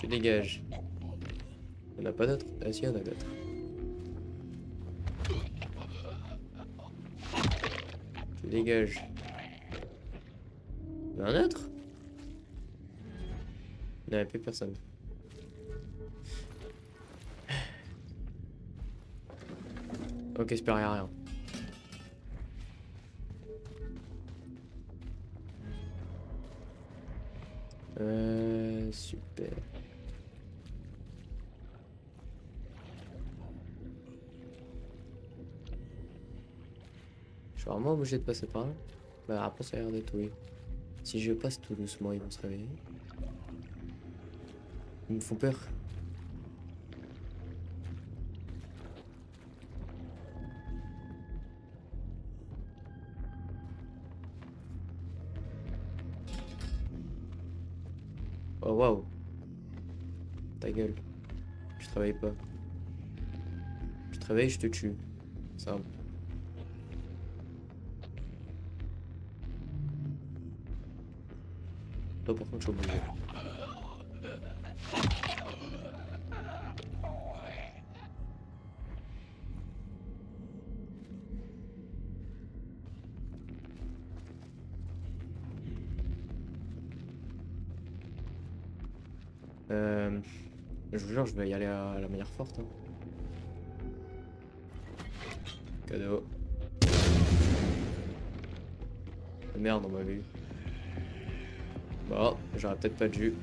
S1: tu dégages. Il n'y en a pas d'autres? Ah si, il y en a d'autres. Tu dégages. Il y en a un autre? Il n'y avait plus personne. Ok, j'espère rien. Super. Je suis vraiment obligé de passer par là. Bah après ça a l'air d'être oui. Si je passe tout doucement, ils vont se réveiller. Ils me font peur. Oh waouh. Ta gueule. Je travaille pas. Je travaille, je te tue. Simple. Toi par contre je suis obligé. Je vous jure, je vais y aller à la manière forte. Hein. Cadeau. Merde, on m'a vu. Bon, j'aurais peut-être pas dû.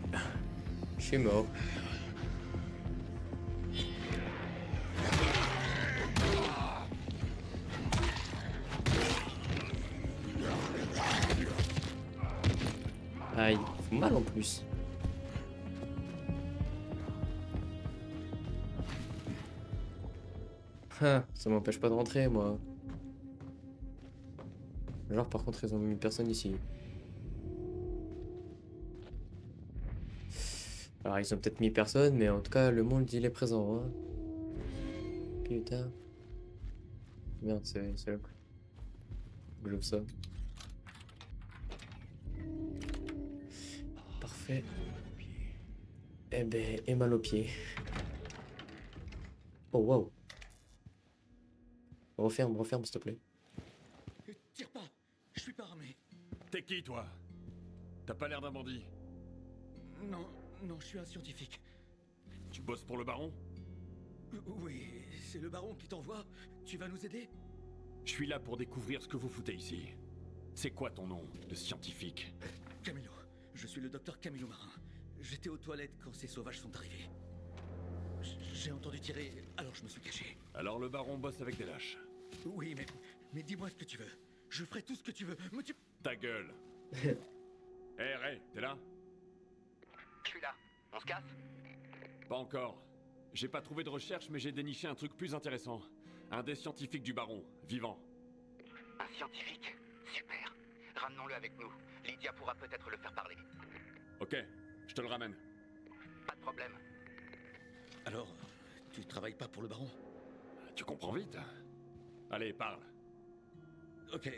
S1: Je suis mort. Aïe, il faut mal en plus. Ah, ça m'empêche pas de rentrer, moi. Genre, par contre, ils ont mis personne ici. Alors, ils ont peut-être mis personne, mais en tout cas, le monde, il est présent. Hein. Putain. Merde, c'est là que j'ouvre ça. Parfait. Eh ben, et mal aux pieds. Oh, wow. Referme, s'il te plaît.
S8: Tire pas. Je suis pas armé.
S2: T'es qui, toi? T'as pas l'air d'un bandit.
S8: Non, non, je suis un scientifique.
S2: Tu bosses pour le baron?
S8: Oui, c'est le baron qui t'envoie. Tu vas nous aider?
S2: Je suis là pour découvrir ce que vous foutez ici. C'est quoi ton nom, de scientifique?
S8: Camilo. Je suis le docteur Camilo Marin. J'étais aux toilettes quand ces sauvages sont arrivés. J'ai entendu tirer, alors je me suis caché.
S2: Alors le baron bosse avec des lâches.
S8: Oui, mais dis-moi ce que tu veux. Je ferai tout ce que tu veux. Mais tu...
S2: Ta gueule. Hé, Ray, t'es là?
S4: Je suis là. On se casse?
S2: Pas encore. J'ai pas trouvé de recherche, mais j'ai déniché un truc plus intéressant. Un des scientifiques du baron, vivant.
S4: Un scientifique? Super. Ramenons-le avec nous. Lydia pourra peut-être le faire parler.
S2: Ok, je te le ramène.
S4: Pas de problème.
S8: Alors, tu travailles pas pour le baron?
S2: Tu comprends vite. Allez, parle.
S8: Ok,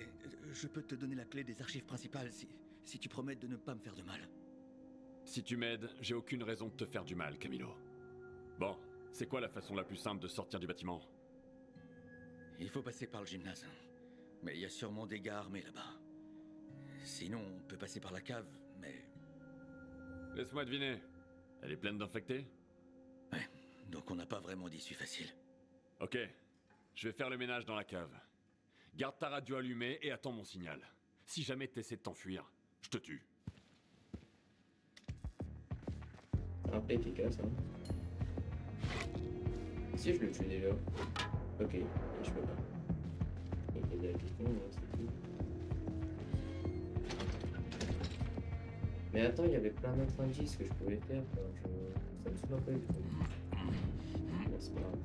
S8: je peux te donner la clé des archives principales si tu promets de ne pas me faire de mal.
S2: Si tu m'aides, j'ai aucune raison de te faire du mal, Camilo. Bon, c'est quoi la façon la plus simple de sortir du bâtiment?
S8: Il faut passer par le gymnase. Mais il y a sûrement des gars armés là-bas. Sinon, on peut passer par la cave, mais...
S2: Laisse-moi deviner. Elle est pleine d'infectés?
S8: Ouais, donc on n'a pas vraiment d'issue facile.
S2: Ok, je vais faire le ménage dans la cave. Garde ta radio allumée et attends mon signal. Si jamais t'essaies de t'enfuir, je te tue.
S1: Un peu efficace, hein. Si je le tue déjà. Ok, et je peux pas. Ok, c'est tout. Mais attends, il y avait plein d'autres indices que je pouvais faire. Enfin, ça me saoule un peu du coup. Mais c'est pas grave.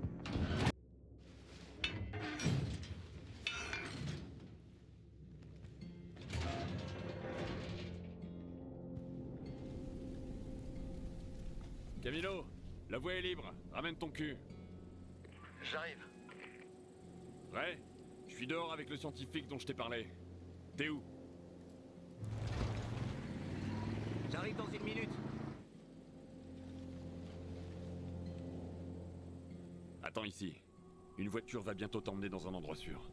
S2: Camilo, la voie est libre. Ramène ton cul.
S4: J'arrive.
S2: Ray, je suis dehors avec le scientifique dont je t'ai parlé. T'es où?
S9: J'arrive dans 1 minute.
S2: Attends ici. Une voiture va bientôt t'emmener dans un endroit sûr.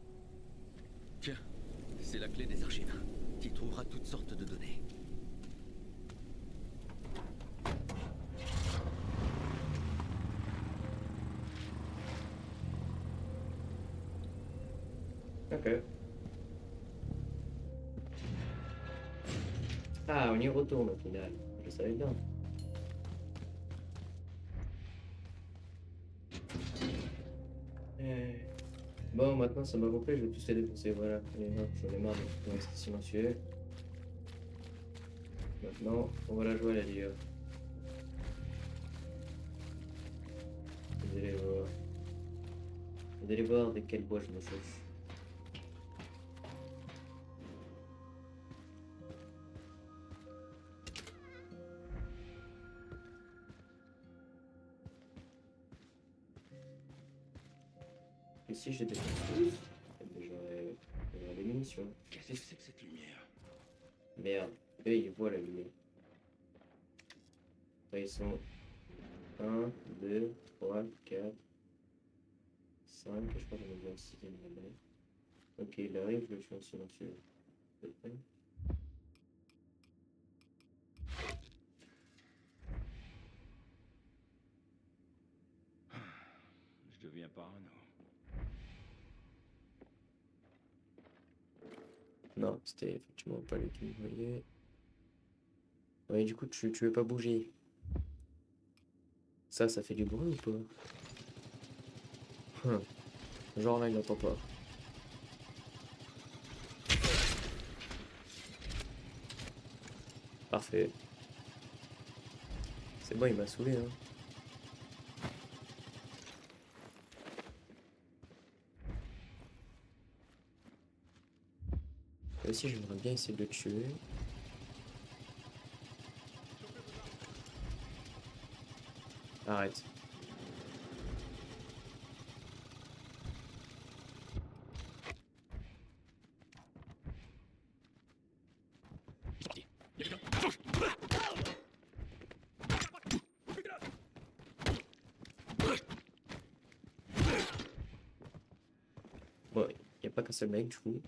S8: Tiens, c'est la clé des archives. Tu y trouveras toutes sortes de données.
S1: Ok. Ah, on y retourne au final. Je savais bien. Bon, maintenant ça m'a compris, je vais tous les défoncer. Voilà, j'en ai marre de rester silencieux. Maintenant, on va la jouer à la ligue. Vous allez voir. Vous allez voir de quel bois je me chauffe. Et si j'ai des tous, j'aurais des munitions.
S8: Qu'est-ce que c'est que cette lumière?
S1: Merde, eux ils voient la lumière. Là ils sont 1, 2, 3, 4, 5, je crois qu'on est bien 6 là-bas. Ok, il arrive, je le tue en silencieux.
S8: Je deviens parano.
S1: Non, c'était effectivement pas lui qui me voyait. Ouais, du coup, tu veux pas bouger. Ça fait du bruit ou pas? Genre là, il n'entend pas. Parfait. C'est bon, il m'a saoulé, hein. Et aussi, j'aimerais bien essayer de le tuer. Arrête. pas qu'un seul mec du coup.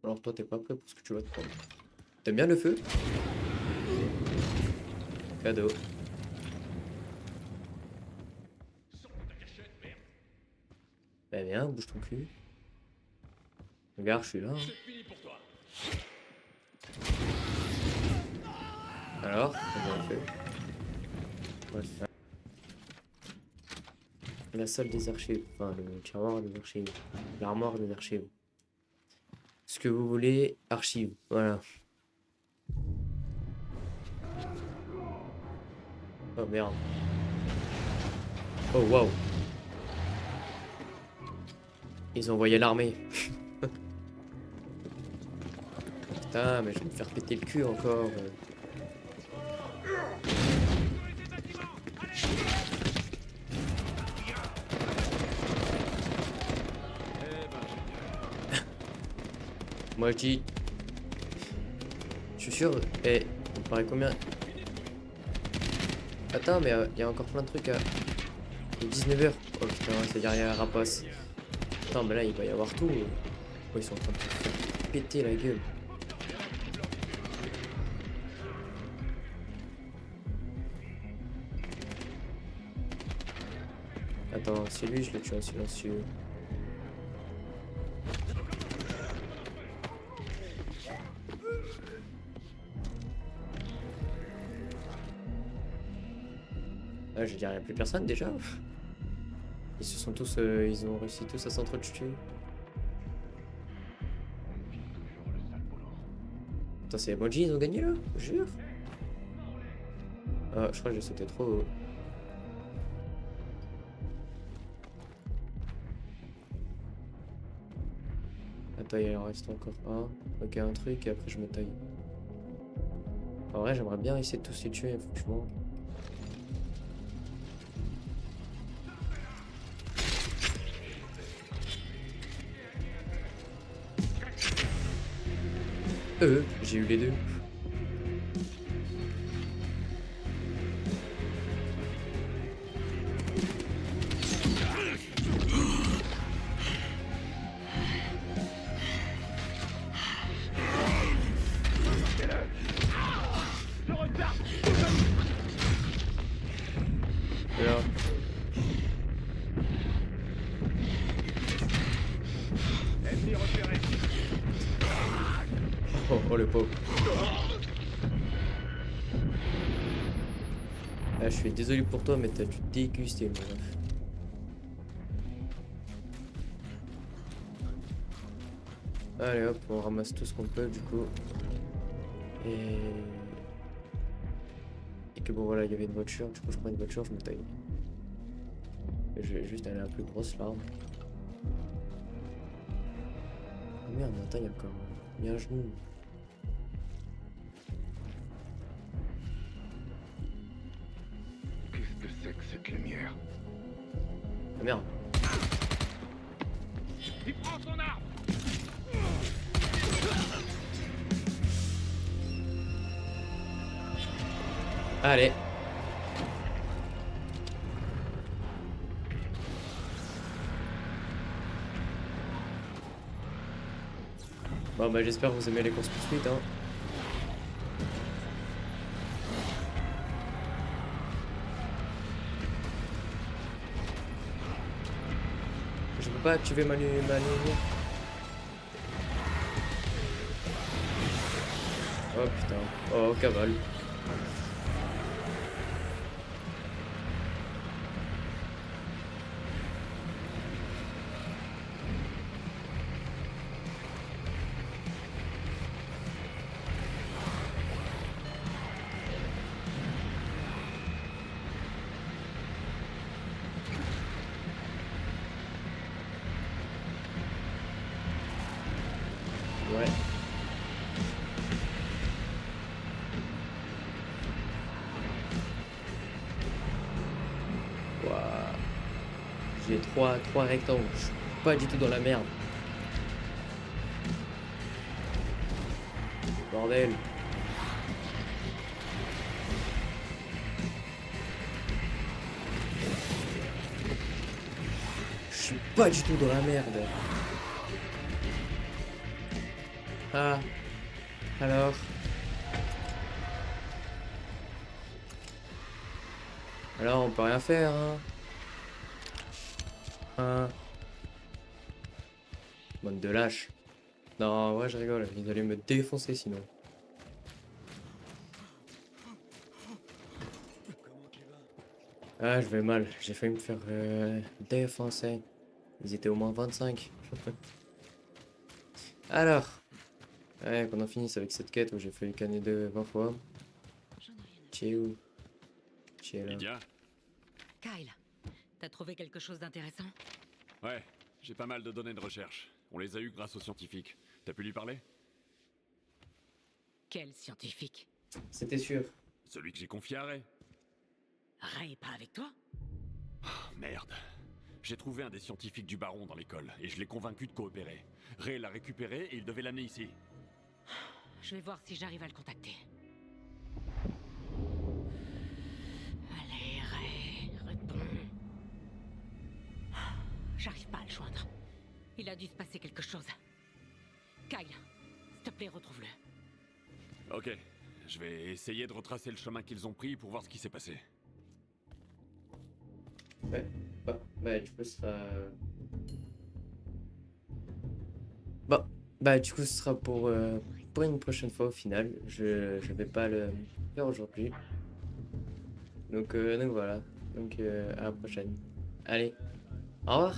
S1: Alors toi t'es pas prêt pour ce que tu vas te prendre. T'aimes bien le feu? Cadeau. Bah viens, bouge ton cul. Regarde, je suis là. Hein. Alors, comment on fait? Ouais. La salle des archives, enfin le tiroir des archives, l'armoire des archives. Ce que vous voulez, archives, voilà. Oh merde. Oh waouh. Ils ont envoyé l'armée. Putain, mais je vais me faire péter le cul encore. Moi je dis... Je suis sûr... Eh, on paraît combien? Attends, mais il y a encore plein de trucs à... Il est 19h. Oh putain, c'est-à-dire il y a la rapace. Attends, mais là il va y avoir tout. Oh, ils sont en train de se faire péter la gueule. Attends, c'est lui, je le tue en silencieux. Ah, je dirais, il n'y a plus personne déjà. Ils se sont tous. Ils ont réussi tous à s'entretuer. Attends, c'est Emoji, ils ont gagné là? Jure. Ah, je crois que j'ai sauté trop haut. Attends, il en reste encore un. Ok, un truc et après je me taille. En vrai, j'aimerais bien essayer de tous les tuer, franchement. J'ai eu les deux. Là. Oh le pauvre. Ah, je suis désolé pour toi, mais t'as dû déguster mon ref. Allez hop, on ramasse tout ce qu'on peut du coup. Et que bon voilà, il y avait une voiture, du coup je prends une voiture, je me taille. Et je vais juste aller à la plus grosse larme. Oh merde, attends, il y a encore... Il y a un genou.
S10: Qu'est-ce que c'est que cette lumière?
S1: Ah merde.
S10: Il prend son arme.
S1: Allez. Bon bah j'espère que vous aimez les courses poursuites hein. Je peux pas activer ma lumière. Oh putain. Oh cavale. Ouais. Waouh. J'ai trois rectangles. Je suis pas du tout dans la merde. Bordel. pas du tout dans la merde. Ah. Alors. Alors, on peut rien faire, hein. Hein. Bande de lâches. Non, ouais, je rigole. Ils allaient me défoncer sinon. Ah, je vais mal. J'ai failli me faire défoncer. Ils étaient au moins 25. Alors. Ouais, qu'on en finisse avec cette quête où j'ai failli canner 20 fois. Tu es où? Tu es là.
S2: Lydia?
S7: Kyle, t'as trouvé quelque chose d'intéressant?
S2: Ouais, j'ai pas mal de données de recherche. On les a eues grâce aux scientifiques. T'as pu lui parler?
S7: Quel scientifique?
S1: C'était sûr.
S2: Celui que j'ai confié à Ray.
S7: Ray est pas avec toi?
S2: Merde. J'ai trouvé un des scientifiques du baron dans l'école, et je l'ai convaincu de coopérer. Ray l'a récupéré et il devait l'amener ici.
S7: Je vais voir si j'arrive à le contacter. Allez, Ray, réponds. J'arrive pas à le joindre. Il a dû se passer quelque chose. Kyle, s'il te plaît, retrouve-le.
S2: Ok, je vais essayer de retracer le chemin qu'ils ont pris pour voir ce qui s'est passé.
S1: Ouais. Bah, du coup, ce sera... Bon, bah, du coup, ce sera pour une prochaine fois au final. Je vais pas le faire aujourd'hui. Donc voilà. Donc, à la prochaine. Allez, au revoir.